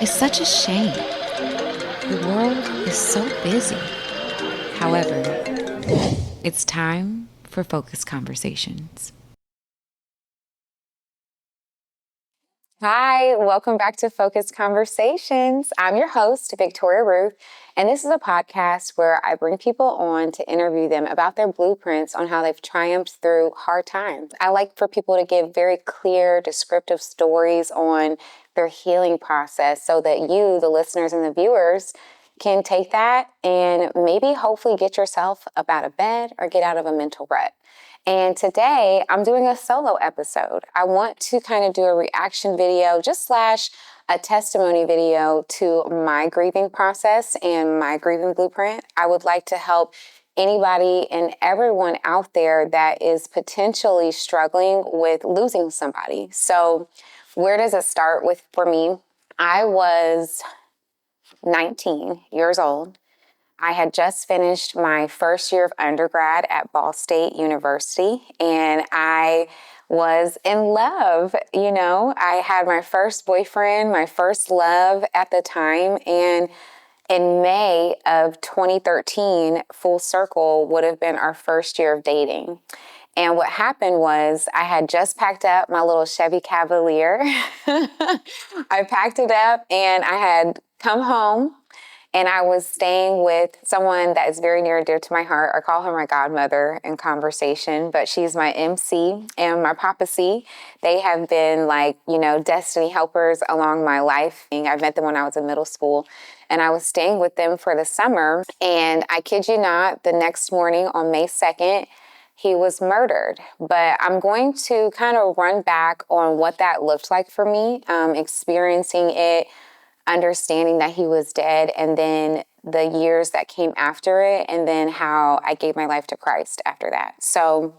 It's such a shame. The world is so busy. However, it's time for focused conversations. Hi, welcome back to Focused Conversations. I'm your host, Victoria Ruth, and this is a podcast where I bring people on to interview them about their blueprints on how they've triumphed through hard times. I like for people to give very clear, descriptive stories on their healing process so that you, the listeners and the viewers, can take that and maybe hopefully get yourself up out of bed or get out of a mental rut. And today I'm doing a solo episode. I want to kind of do a reaction video, just slash a testimony video to my grieving process and my grieving blueprint. I would like to help anybody and everyone out there that is potentially struggling with losing somebody. So where does it start with for me? I was 19 years old. I had just finished my first year of undergrad at Ball State University, and I was in love. I had my first boyfriend, my first love at the time, and in May of 2013, full circle would have been our first year of dating. And what happened was I had just packed up my little Chevy Cavalier. I packed it up and I had come home. And I was staying with someone that is very near and dear to my heart. I call her my godmother in conversation, but she's my MC and my papacy. They have been destiny helpers along my life. I met them when I was in middle school, and I was staying with them for the summer. And I kid you not, the next morning on May 2nd, he was murdered. But I'm going to kind of run back on what that looked like for me, experiencing it, understanding that he was dead, and then the years that came after it, and then how I gave my life to Christ after that. So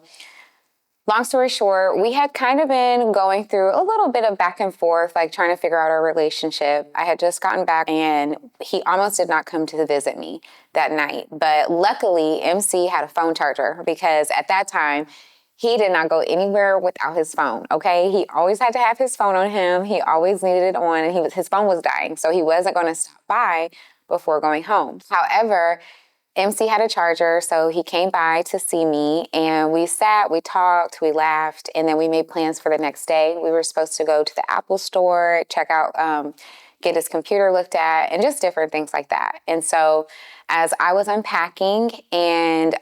long story short, we had kind of been going through a little bit of back and forth, like trying to figure out our relationship. I had just gotten back and he almost did not come to visit me that night. But luckily, MC had a phone charger because at that time, he did not go anywhere without his phone, okay? He always had to have his phone on him. He always needed it on, and his phone was dying, so he wasn't going to stop by before going home. However, MC had a charger, so he came by to see me, and we sat, we talked, we laughed, and then we made plans for the next day. We were supposed to go to the Apple store, check out, get his computer looked at, and just different things like that. And so as I was unpacking and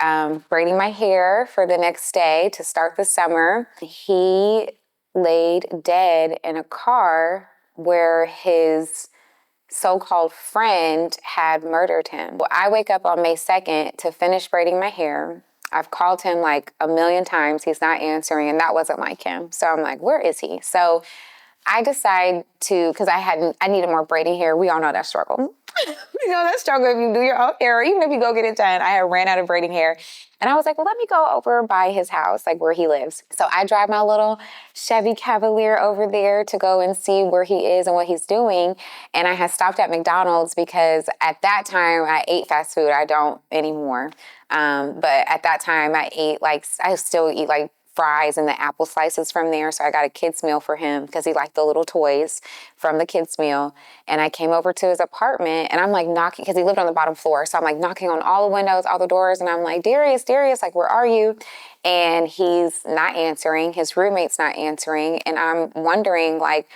braiding my hair for the next day to start the summer, he laid dead in a car where his so-called friend had murdered him. Well, I wake up on May 2nd to finish braiding my hair. I've called him like a million times. He's not answering, and that wasn't like him. So I'm like, where is he? So I decide to, because I needed more braiding hair. We all know that struggle. You know that struggle if you do your own hair, even if you go get it done. I had ran out of braiding hair. And I was like, well, let me go over by his house, like where he lives. So I drive my little Chevy Cavalier over there to go and see where he is and what he's doing. And I had stopped at McDonald's because at that time I ate fast food. I don't anymore. But at that time I still eat like fries and the apple slices from there. So I got a kid's meal for him because he liked the little toys from the kid's meal. And I came over to his apartment and I'm like knocking, because he lived on the bottom floor. So I'm like knocking on all the windows, all the doors. And I'm like, Darius, like, where are you? And he's not answering. His roommate's not answering. And I'm wondering, like,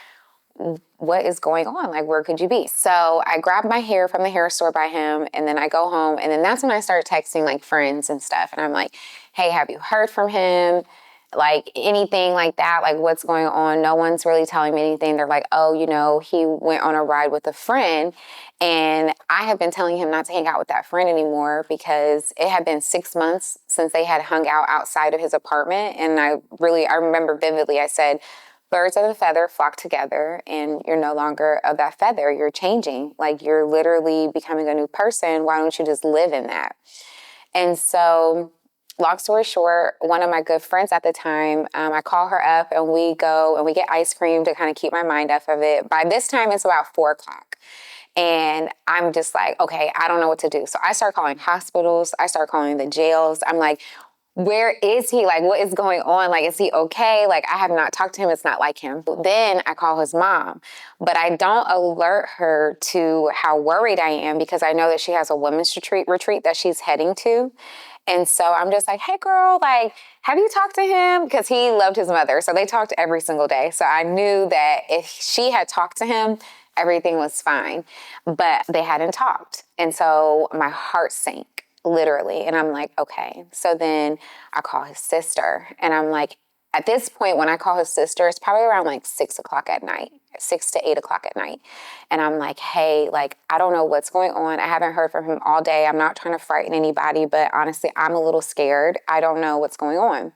what is going on? Like, where could you be? So I grabbed my hair from the hair store by him, and then I go home, and then that's when I started texting like friends and stuff. And I'm like, hey, have you heard from him? Like anything like that, like what's going on? No one's really telling me anything. They're like, oh, he went on a ride with a friend. And I have been telling him not to hang out with that friend anymore because it had been 6 months since they had hung out outside of his apartment. And I remember vividly, I said, birds of a feather flock together, and you're no longer of that feather. You're changing. Like, you're literally becoming a new person. Why don't you just live in that? And so long story short, one of my good friends at the time, I call her up and we go and we get ice cream to kind of keep my mind off of it. By this time, it's about 4:00. And I'm just like, okay, I don't know what to do. So I start calling hospitals. I start calling the jails. I'm like, where is he? Like, what is going on? Like, is he okay? Like, I have not talked to him. It's not like him. But then I call his mom, but I don't alert her to how worried I am because I know that she has a women's retreat that she's heading to. And so I'm just like, hey, girl, like, have you talked to him? Because he loved his mother. So they talked every single day. So I knew that if she had talked to him, everything was fine. But they hadn't talked. And so my heart sank, literally. And I'm like, okay. So then I call his sister. And I'm like, at this point, when I call his sister, it's probably around like 6 o'clock at night. 6 to 8 o'clock at night. And I'm like, hey, like, I don't know what's going on. I haven't heard from him all day. I'm not trying to frighten anybody, but honestly, I'm a little scared. I don't know what's going on.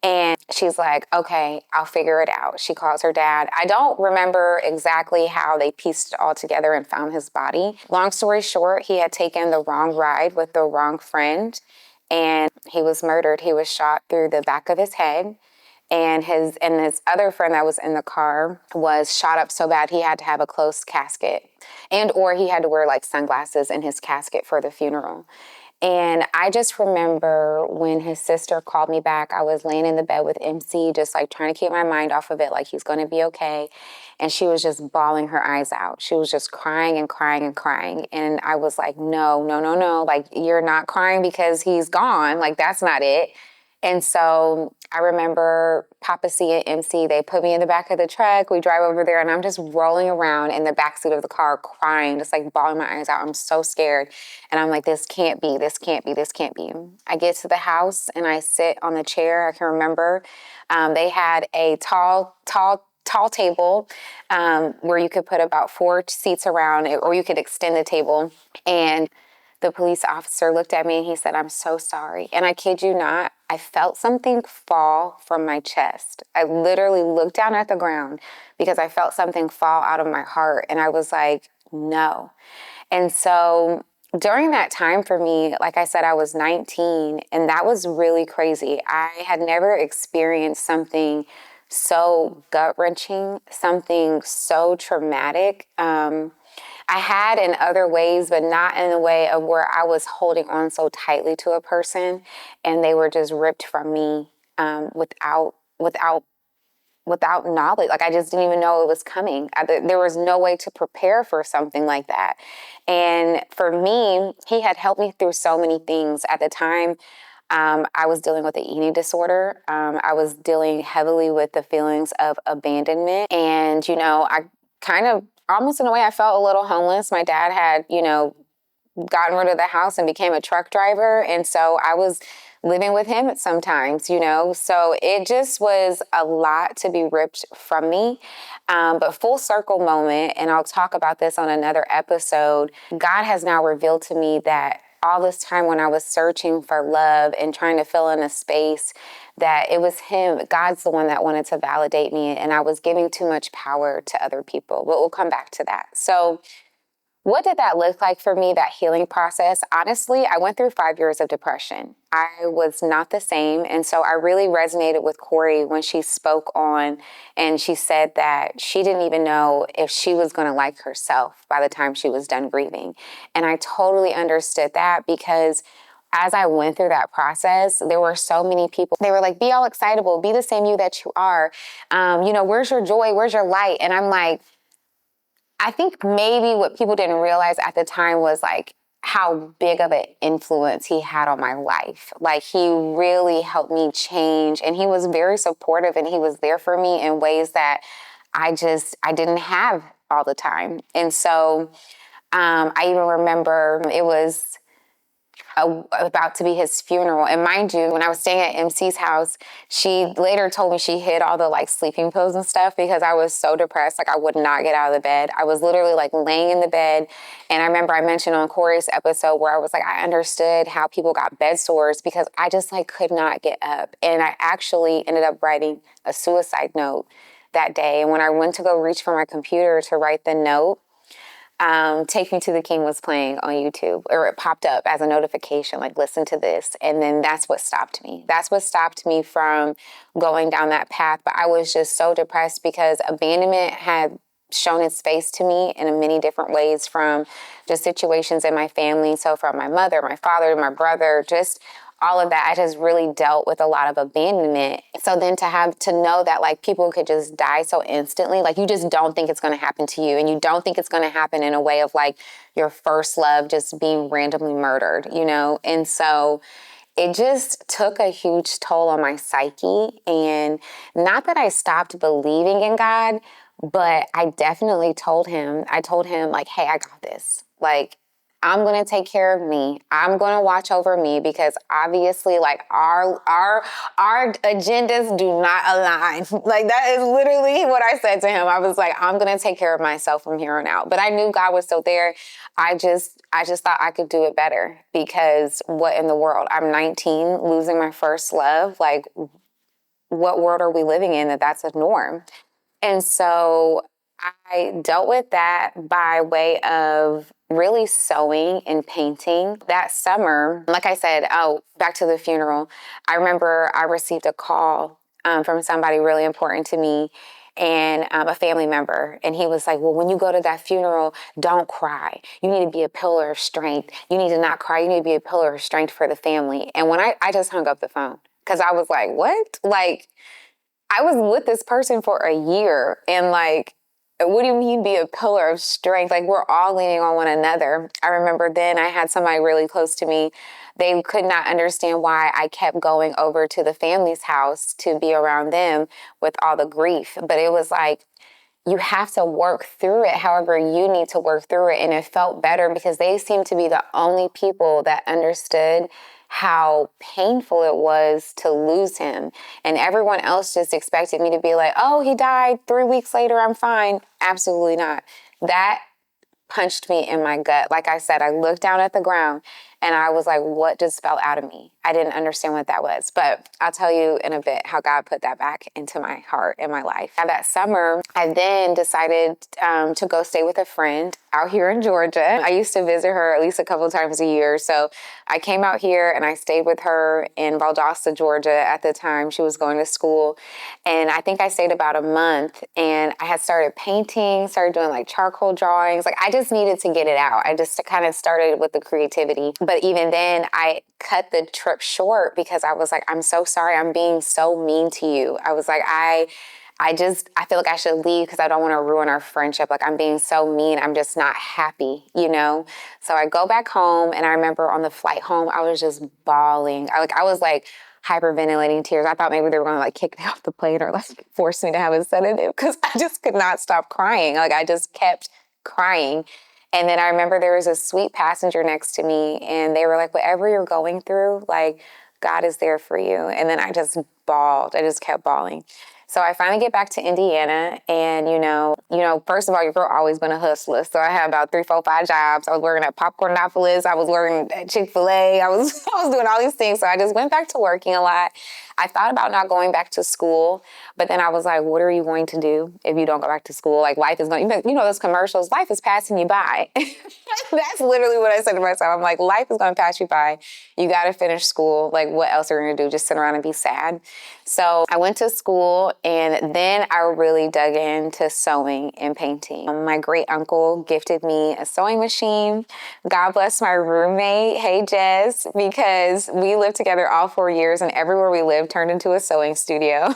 And she's like, okay, I'll figure it out. She calls her dad. I don't remember exactly how they pieced it all together and found his body. Long story short, he had taken the wrong ride with the wrong friend and he was murdered. He was shot through the back of his head. And his other friend that was in the car was shot up so bad he had to have a closed casket and or he had to wear like sunglasses in his casket for the funeral. And I just remember when his sister called me back, I was laying in the bed with MC, just like trying to keep my mind off of it, like he's going to be okay. And she was just bawling her eyes out. She was just crying and crying and crying. And I was like, no, no, no, no. Like, you're not crying because he's gone. Like, that's not it. And so I remember Papa C and MC, they put me in the back of the truck. We drive over there and I'm just rolling around in the backseat of the car crying, just like bawling my eyes out. I'm so scared. And I'm like, this can't be, this can't be, this can't be. I get to the house and I sit on the chair. I can remember they had a tall table where you could put about 4 seats around it, or you could extend the table. And the police officer looked at me and he said, I'm so sorry. And I kid you not, I felt something fall from my chest. I literally looked down at the ground because I felt something fall out of my heart. And I was like, no. And so during that time for me, like I said, I was 19 and that was really crazy. I had never experienced something so gut-wrenching, something so traumatic. I had in other ways, but not in the way of where I was holding on so tightly to a person and they were just ripped from me without knowledge. Like I just didn't even know it was coming. There was no way to prepare for something like that. And for me, he had helped me through so many things. At the time, I was dealing with an eating disorder. I was dealing heavily with the feelings of abandonment. And, you know, I kind of almost in a way I felt a little homeless. My dad had, you know, gotten rid of the house and became a truck driver. And so I was living with him sometimes, you know. So it just was a lot to be ripped from me. But full circle moment, and I'll talk about this on another episode, God has now revealed to me that all this time when I was searching for love and trying to fill in a space, that it was him, God's the one that wanted to validate me, and I was giving too much power to other people. But we'll come back to that. So what did that look like for me, that healing process? Honestly, I went through 5 years of depression. I was not the same. And so I really resonated with Corey when she spoke on and she said that she didn't even know if she was going to like herself by the time she was done grieving. And I totally understood that because as I went through that process, there were so many people. They were like, be all excitable, be the same you that you are. You know, where's your joy? Where's your light? And I'm like, I think maybe what people didn't realize at the time was like how big of an influence he had on my life. Like he really helped me change and he was very supportive and he was there for me in ways that I didn't have all the time. And so I even remember it was about to be his funeral. And mind you, when I was staying at MC's house, she later told me she hid all the like sleeping pills and stuff because I was so depressed. Like I would not get out of the bed. I was literally like laying in the bed. And I remember I mentioned on Corey's episode where I was like, I understood how people got bed sores because I just like could not get up. And I actually ended up writing a suicide note that day. And when I went to go reach for my computer to write the note, Take Me to the King was playing on YouTube, or it popped up as a notification, like, listen to this. And then that's what stopped me. That's what stopped me from going down that path. But I was just so depressed because abandonment had shown its face to me in many different ways, from just situations in my family. So from my mother, my father, my brother, just all of that, I just really dealt with a lot of abandonment. So then to know that like people could just die so instantly, like you just don't think it's going to happen to you, and you don't think it's going to happen in a way of like your first love just being randomly murdered, you know? And so it just took a huge toll on my psyche. And not that I stopped believing in God, but I definitely told him, like, hey, I got this. Like, I'm going to take care of me. I'm going to watch over me, because obviously like our agendas do not align. Like that is literally what I said to him. I was like, I'm going to take care of myself from here on out. But I knew God was still there. I just thought I could do it better, because what in the world? I'm 19, losing my first love. Like, what world are we living in that's a norm? And so I dealt with that by way of really sewing and painting. That summer, like I said, back to the funeral, I remember I received a call from somebody really important to me, and a family member. And he was like, well, when you go to that funeral, don't cry. You need to be a pillar of strength. You need to not cry. You need to be a pillar of strength for the family. And when I just hung up the phone, because I was like, what? Like, I was with this person for a year, and like, what do you mean be a pillar of strength? Like, we're all leaning on one another. I remember then I had somebody really close to me. They could not understand why I kept going over to the family's house to be around them with all the grief. But it was like, you have to work through it however you need to work through it. And it felt better because they seemed to be the only people that understood how painful it was to lose him. And everyone else just expected me to be like, oh, he died 3 weeks later, I'm fine. Absolutely not. That punched me in my gut. Like I said, I looked down at the ground and I was like, what just fell out of me? I didn't understand what that was. But I'll tell you in a bit how God put that back into my heart and my life. Now, that summer, I then decided to go stay with a friend out here in Georgia. I used to visit her at least a couple of times a year. So I came out here and I stayed with her in Valdosta, Georgia at the time. She was going to school. And I think I stayed about a month, and I had started painting, started doing like charcoal drawings. Like, I just needed to get it out. I just kind of started with the creativity. But even then, I cut the trip short because I was like, I'm so sorry. I'm being so mean to you. I was like, I feel like I should leave because I don't want to ruin our friendship. Like, I'm being so mean. I'm just not happy, you know? So I go back home, and I remember on the flight home, I was just bawling. I was hyperventilating tears. I thought maybe they were going to like kick me off the plane or like force me to have a sedative, because I just could not stop crying. Like, I just kept crying. And then I remember there was a sweet passenger next to me, and they were like, whatever you're going through, like, God is there for you. And then I just bawled. I just kept bawling. So I finally get back to Indiana, and, you know, first of all, your girl always been a hustler. So I had about 3, 4, 5 jobs. I was working at Popcornopolis. I was working at Chick-fil-A. I was doing all these things. So I just went back to working a lot. I thought about not going back to school, but then I was like, what are you going to do if you don't go back to school? Like, life is going, you know, those commercials, life is passing you by. That's literally what I said to myself. I'm like, life is going to pass you by. You got to finish school. Like, what else are you going to do? Just sit around and be sad? So I went to school, and then I really dug into sewing and painting. My great uncle gifted me a sewing machine. God bless my roommate. Hey, Jess, because we lived together all 4 years, and everywhere we lived turned into a sewing studio.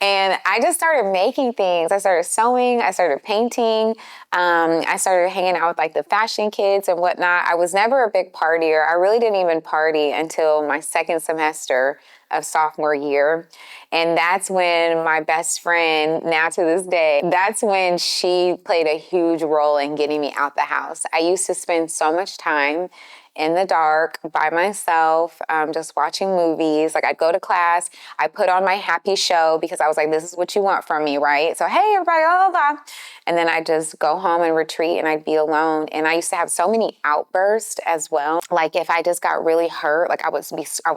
And I just started making things. I started sewing. I started painting. I started hanging out with like the fashion kids and whatnot. I was never a big partier. I really didn't even party until my second semester of sophomore year. And that's when my best friend, now to this day, that's when she played a huge role in getting me out the house. I used to spend so much time in the dark by myself, just watching movies. Like, I'd go to class, I put on my happy show because I was like, this is what you want from me, right? So, hey, everybody, blah, blah, blah. And then I'd just go home and retreat, and I'd be alone. And I used to have so many outbursts as well. Like, if I just got really hurt, like I would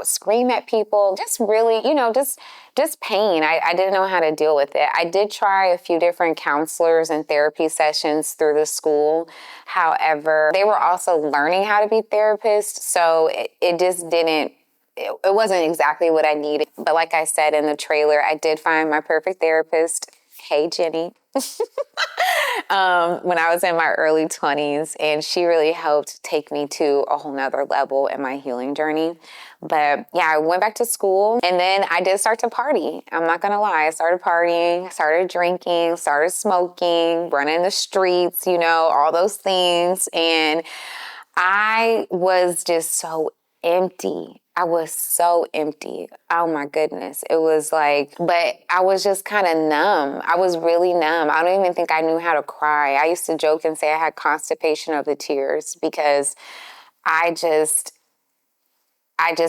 scream at people, just really, you know, just pain. I didn't know how to deal with it. I did try a few different counselors and therapy sessions through the school. However, they were also learning how to be therapists. So it just didn't, it wasn't exactly what I needed. But like I said in the trailer, I did find my perfect therapist. Hey, Jenny. when I was in my early 20s, and she really helped take me to a whole nother level in my healing journey. But yeah, I went back to school, and then I did start to party. I'm not going to lie. I started partying, started drinking, started smoking, running the streets, all those things. And I was just so empty. I was so empty. Oh my goodness. It was like, but I was just kind of numb. I was really numb. I don't even think I knew how to cry. I used to joke and say I had constipation of the tears because I just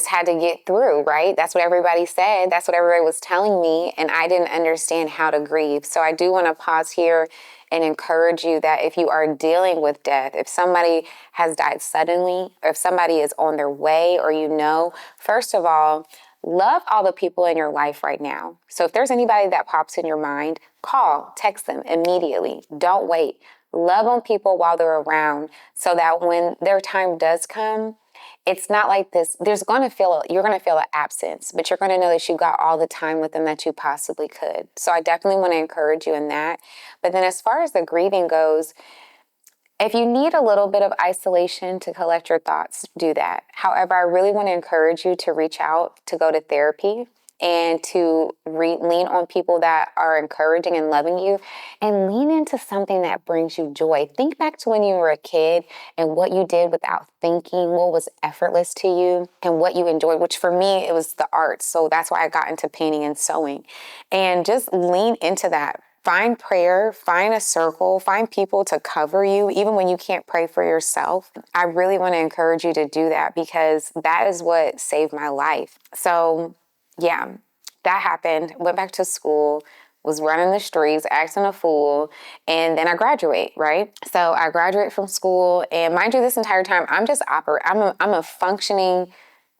had to get through, right? That's what everybody said. That's what everybody was telling me. And I didn't understand how to grieve. So I do want to pause here and encourage you that if you are dealing with death, if somebody has died suddenly, or if somebody is on their way, or first of all, love all the people in your life right now. So if there's anybody that pops in your mind, call, text them immediately. Don't wait. Love on people while they're around so that when their time does come, it's not like this. You're going to feel an absence, but you're going to know that you got all the time with them that you possibly could. So I definitely want to encourage you in that. But then as far as the grieving goes, if you need a little bit of isolation to collect your thoughts, do that. However, I really want to encourage you to reach out, to go to therapy, and to lean on people that are encouraging and loving you, and lean into something that brings you joy. Think back to when you were a kid and what you did without thinking, what was effortless to you, and what you enjoyed, which for me, it was the arts. So that's why I got into painting and sewing. And just lean into that. Find prayer, find a circle, find people to cover you, even when you can't pray for yourself. I really want to encourage you to do that because that is what saved my life. So yeah, that happened. Went back to school, was running the streets, acting a fool, and then I graduate, right? So I graduate from school, and mind you, this entire time, I'm a functioning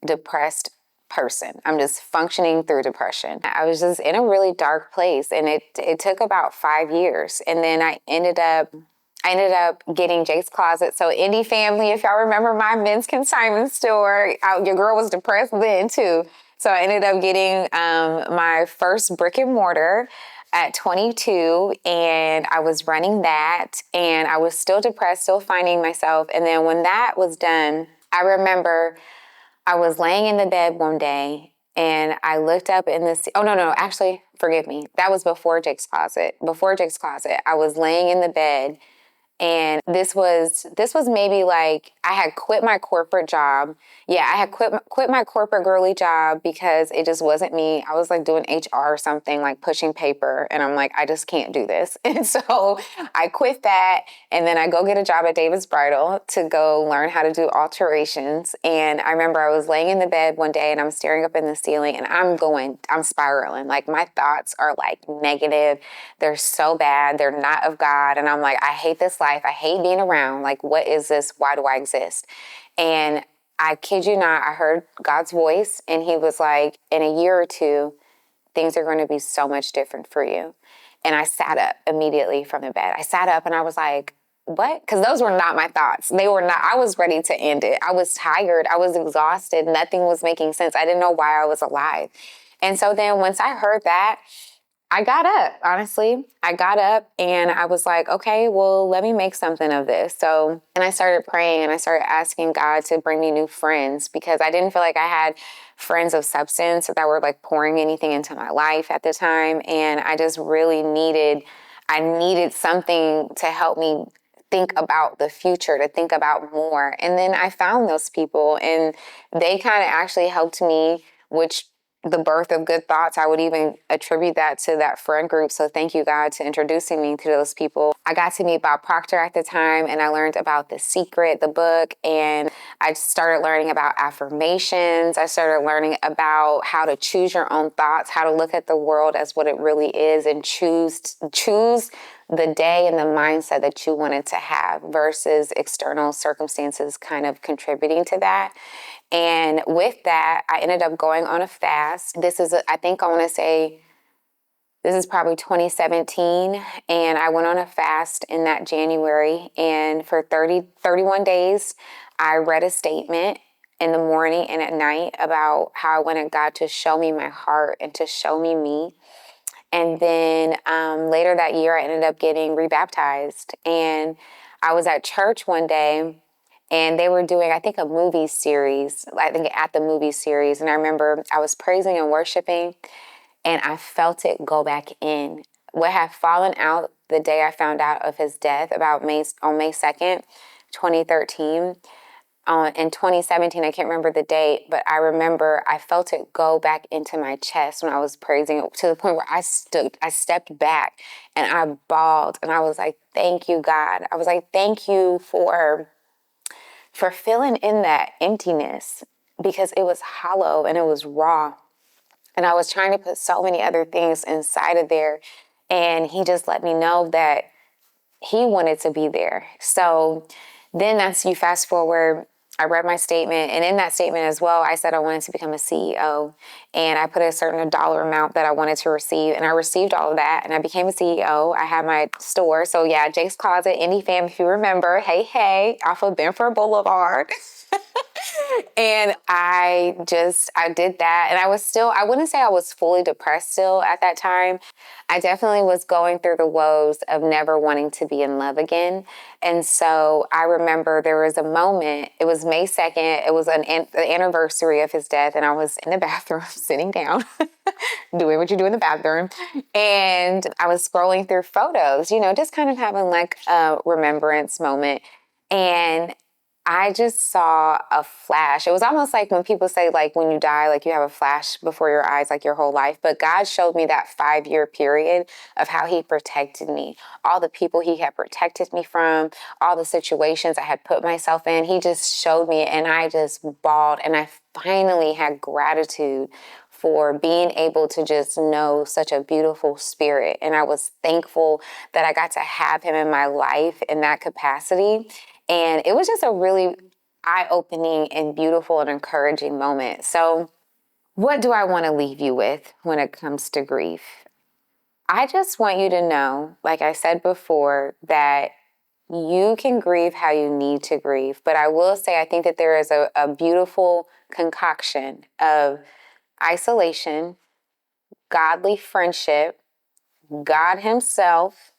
depressed person. I'm just functioning through depression. I was just in a really dark place, and it took about 5 years, and then I ended up getting Jake's Closet. So Indie family, if y'all remember my men's consignment store, your girl was depressed then too. So I ended up getting my first brick and mortar at 22, and I was running that, and I was still depressed, still finding myself. And then when that was done, I remember I was laying in the bed one day, and I looked up in this. Oh, no, actually, forgive me. That was before Jake's Closet. Before Jake's Closet, I was laying in the bed. And this was maybe like I had quit my corporate job. Yeah, I had quit my corporate girly job because it just wasn't me. I was like doing HR or something, like pushing paper. And I'm like, I just can't do this. And so I quit that. And then I go get a job at David's Bridal to go learn how to do alterations. And I remember I was laying in the bed one day and I'm staring up in the ceiling and I'm spiraling. Like my thoughts are like negative. They're so bad. They're not of God. And I'm like, I hate this life. I hate being around. Like, what is this? Why do I exist? And I kid you not, I heard God's voice, and he was like, in a year or two, things are going to be so much different for you. And I sat up immediately from the bed. I sat up and I was like, what? Because those were not my thoughts. They were not. I was ready to end it. I was tired. I was exhausted. Nothing was making sense. I didn't know why I was alive. And so then once I heard that, I got up, honestly. I got up and I was like, okay, well, let me make something of this. So, and I started praying and I started asking God to bring me new friends because I didn't feel like I had friends of substance that were like pouring anything into my life at the time. And I just really needed something to help me think about the future, to think about more. And then I found those people and they kind of actually helped me, which the birth of good thoughts, I would even attribute that to that friend group. So thank you, God, to introducing me to those people. I got to meet Bob Proctor at the time, and I learned about The Secret, the book, and I started learning about affirmations. I started learning about how to choose your own thoughts, how to look at the world as what it really is, and choose the day and the mindset that you wanted to have versus external circumstances kind of contributing to that. And with that, I ended up going on a fast. This is probably 2017. And I went on a fast in that January. And for 31 days, I read a statement in the morning and at night about how I wanted God to show me my heart and to show me me. And then later that year, I ended up getting rebaptized. And I was at church one day, and they were doing, I think, a movie series, I think at the movie series. And I remember I was praising and worshiping, and I felt it go back in. What had fallen out the day I found out of his death on May 2nd, 2013. In 2017, I can't remember the date, but I remember I felt it go back into my chest when I was praising it, to the point where I stepped back and I bawled, and I was like, thank you, God. I was like, thank you for filling in that emptiness, because it was hollow and it was raw. And I was trying to put so many other things inside of there. And he just let me know that he wanted to be there. So then you fast forward, I read my statement. And in that statement as well, I said I wanted to become a CEO. And I put a certain dollar amount that I wanted to receive. And I received all of that. And I became a CEO. I had my store. So yeah, Jake's Closet, Indie Fam, if you remember. Hey, off of Benford Boulevard. And I did that. And I wouldn't say I was fully depressed still at that time. I definitely was going through the woes of never wanting to be in love again. And so I remember there was a moment, it was May 2nd, it was the anniversary of his death, and I was in the bathroom sitting down, doing what you do in the bathroom. And I was scrolling through photos, just kind of having like a remembrance moment. And I just saw a flash. It was almost like when people say, like, when you die, like you have a flash before your eyes, like your whole life. But God showed me that 5-year period of how he protected me, all the people he had protected me from, all the situations I had put myself in. He just showed me, and I just bawled. And I finally had gratitude for being able to just know such a beautiful spirit. And I was thankful that I got to have him in my life in that capacity. And it was just a really eye-opening and beautiful and encouraging moment. So what do I want to leave you with when it comes to grief? I just want you to know, like I said before, that you can grieve how you need to grieve. But I will say, I think that there is a beautiful concoction of isolation, godly friendship, God himself,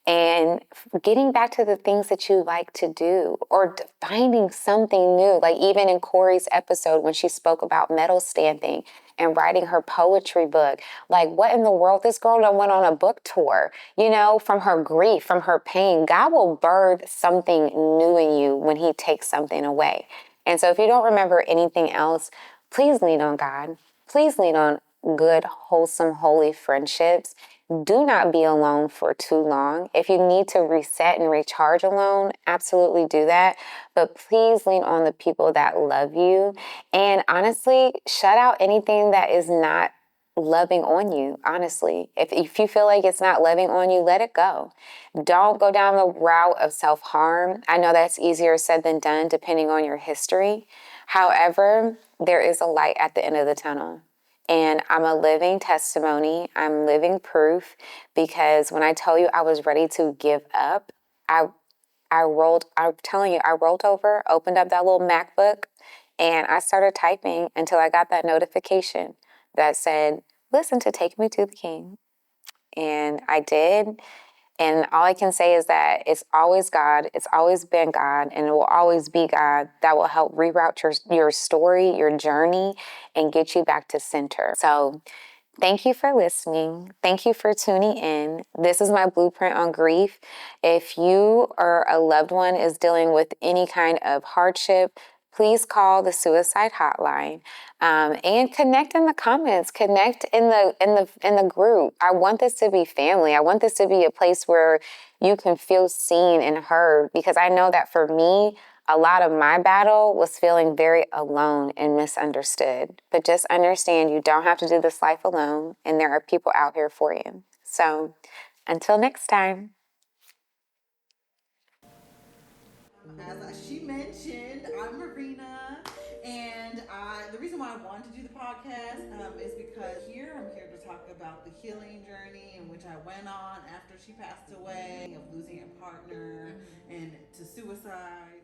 and getting back to the things that you like to do, or finding something new. Like even in Corey's episode when she spoke about medal stamping and writing her poetry book, like what in the world? This girl done went on a book tour, from her grief, from her pain. God will birth something new in you when he takes something away. And so if you don't remember anything else, please lean on God. Please lean on good, wholesome, holy friendships. Do not be alone for too long. If you need to reset and recharge alone, absolutely do that. But please lean on the people that love you. And honestly, shut out anything that is not loving on you, honestly. If you feel like it's not loving on you, let it go. Don't go down the route of self-harm. I know that's easier said than done, depending on your history. However, there is a light at the end of the tunnel. And I'm a living testimony. I'm living proof, because when I tell you I was ready to give up, I'm telling you, I rolled over, opened up that little MacBook, and I started typing until I got that notification that said, listen to Take Me to the King. And I did. And all I can say is that it's always God. It's always been God, and it will always be God that will help reroute your story, your journey, and get you back to center. So thank you for listening. Thank you for tuning in. This is my blueprint on grief. If you or a loved one is dealing with any kind of hardship, please call the suicide hotline, and connect in the comments. Connect in the group. I want this to be family. I want this to be a place where you can feel seen and heard, because I know that for me, a lot of my battle was feeling very alone and misunderstood. But just understand, you don't have to do this life alone, and there are people out here for you. So until next time. As she mentioned, I'm Marina, and the reason why I wanted to do the podcast is because I'm here to talk about the healing journey in which I went on after she passed away, of losing a partner and to suicide.